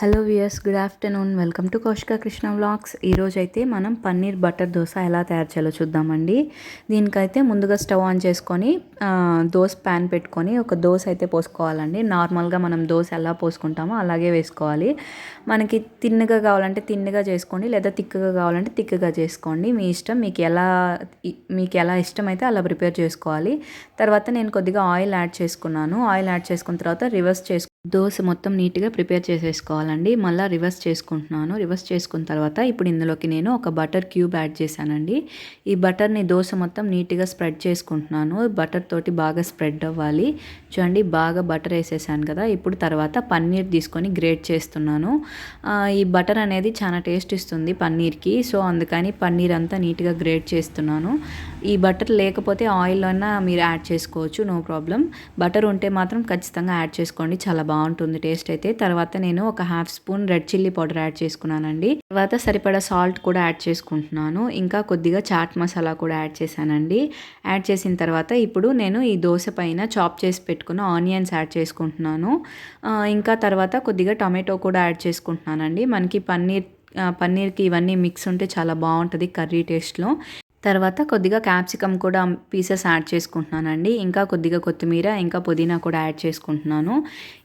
Hello viewers, good afternoon. Welcome to Kaushika Krishna vlogs. ఈరోజు అయితే మనం పన్నీర్ బటర్ దోశ ఎలా తయారు చేయాలో చూద్దామండి. దీనికైతే ముందుగా స్టవ్ ఆన్ చేసుకొని దోశ ప్యాన్ పెట్టుకొని ఒక దోశ అయితే పోసుకోవాలండి. నార్మల్గా మనం దోశ ఎలా పోసుకుంటామో అలాగే వేసుకోవాలి. మనకి తిన్నగా కావాలంటే తిన్నగా చేసుకోండి, లేదా తిక్కగా కావాలంటే తిక్కగా చేసుకోండి. మీ ఇష్టం, మీకు ఎలా ఇష్టమైతే అలా ప్రిపేర్ చేసుకోవాలి. తర్వాత నేను కొద్దిగా ఆయిల్ యాడ్ చేసుకున్నాను. ఆయిల్ యాడ్ చేసుకున్న తర్వాత రివర్స్ దోశ మొత్తం నీట్గా ప్రిపేర్ చేసేసుకోవాలండి. మళ్ళీ రివర్స్ చేసుకుంటున్నాను. రివర్స్ చేసుకున్న తర్వాత ఇప్పుడు ఇందులోకి నేను ఒక బటర్ క్యూబ్ యాడ్ చేశానండి. ఈ బటర్ని దోశ మొత్తం నీట్గా స్ప్రెడ్ చేసుకుంటున్నాను. బటర్ తోటి బాగా స్ప్రెడ్ అవ్వాలి. చూడండి, బాగా బటర్ వేసేసాను కదా. ఇప్పుడు తర్వాత పన్నీర్ తీసుకొని గ్రేట్ చేస్తున్నాను. ఈ బటర్ అనేది చాలా టేస్ట్ ఇస్తుంది పన్నీర్కి. సో అందుకని పన్నీర్ అంతా నీట్గా గ్రేట్ చేస్తున్నాను. ఈ బటర్ లేకపోతే ఆయిల్ అన్నా మీరు యాడ్ చేసుకోవచ్చు, నో ప్రాబ్లం. బటర్ ఉంటే మాత్రం ఖచ్చితంగా యాడ్ చేసుకోండి, చాలా బాగుంటుంది టేస్ట్ అయితే. తర్వాత నేను ఒక half spoon red chilli powder add చేసుకున్నానండి. తర్వాత సరిపడా సాల్ట్ కూడా యాడ్ చేసుకుంటున్నాను. ఇంకా కొద్దిగా చాట్ మసాలా కూడా యాడ్ చేశానండి. యాడ్ చేసిన తర్వాత ఇప్పుడు నేను ఈ దోశ పైన చాప్ చేసి పెట్టుకున్న ఆనియన్స్ యాడ్ చేసుకుంటున్నాను. ఇంకా తర్వాత కొద్దిగా టొమాటో కూడా యాడ్ చేసుకుంటున్నానండి. మనకి పన్నీర్కి ఇవన్నీ మిక్స్ ఉంటే చాలా బాగుంటుంది కర్రీ టేస్ట్లో. తర్వాత కొద్దిగా క్యాప్సికమ్ కూడా పీసెస్ యాడ్ చేసుకుంటున్నానండి. ఇంకా కొద్దిగా కొత్తిమీర, ఇంకా పుదీనా కూడా యాడ్ చేసుకుంటున్నాను.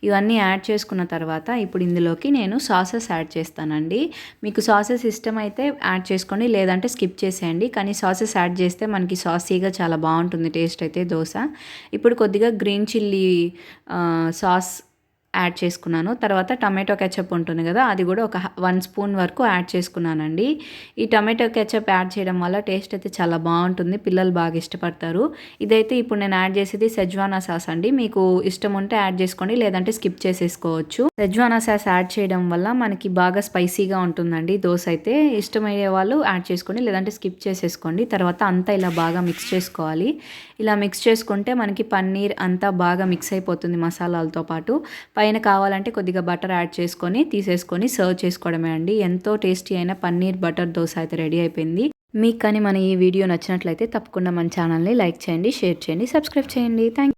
ఇవన్నీ యాడ్ చేసుకున్న తర్వాత ఇప్పుడు ఇందులోకి నేను సాసెస్ యాడ్ చేస్తానండి. మీకు సాసెస్ ఇష్టమైతే యాడ్ చేసుకోండి, లేదంటే స్కిప్ చేసేయండి. కానీ సాసెస్ యాడ్ చేస్తే మనకి సాసీగా చాలా బాగుంటుంది టేస్ట్ అయితే దోశ. ఇప్పుడు కొద్దిగా గ్రీన్ చిల్లీ సాస్ యాడ్ చేసుకున్నాను. తర్వాత టమాటో కెచప్ ఉంటుంది కదా, అది కూడా ఒక 1 స్పూన్ వరకు యాడ్ చేసుకున్నానండి. ఈ టమాటో కెచప్ యాడ్ చేయడం వల్ల టేస్ట్ అయితే చాలా బాగుంటుంది, పిల్లలు బాగా ఇష్టపడతారు. ఇదైతే ఇప్పుడు నేను యాడ్ చేసేది సెజ్వానా సాస్ అండి. మీకు ఇష్టం ఉంటే యాడ్ చేసుకోండి, లేదంటే స్కిప్ చేసేసుకోవచ్చు. సెజ్వానా సాస్ యాడ్ చేయడం వల్ల మనకి బాగా స్పైసీగా ఉంటుందండి దోశ అయితే. ఇష్టమయ్యే వాళ్ళు యాడ్ చేసుకోండి, లేదంటే స్కిప్ చేసేసుకోండి. తర్వాత అంతా ఇలా బాగా మిక్స్ చేసుకోవాలి. ఇలా మిక్స్ చేసుకుంటే మనకి పన్నీర్ అంతా బాగా మిక్స్ అయిపోతుంది మసాలాలతో పాటు. పైన కావాలంటే కొద్దిగా బటర్ యాడ్ చేసుకొని తీసేసుకొని సర్వ్ చేసుకోవడమే అండి. ఎంతో టేస్టీ అయిన పన్నీర్ బటర్ దోశ అయితే రెడీ అయిపోయింది. మీకు కానీ మన ఈ వీడియో నచ్చినట్లయితే తప్పకుండా మన ఛానల్ని లైక్ చేయండి, షేర్ చేయండి, సబ్స్క్రైబ్ చేయండి. థ్యాంక్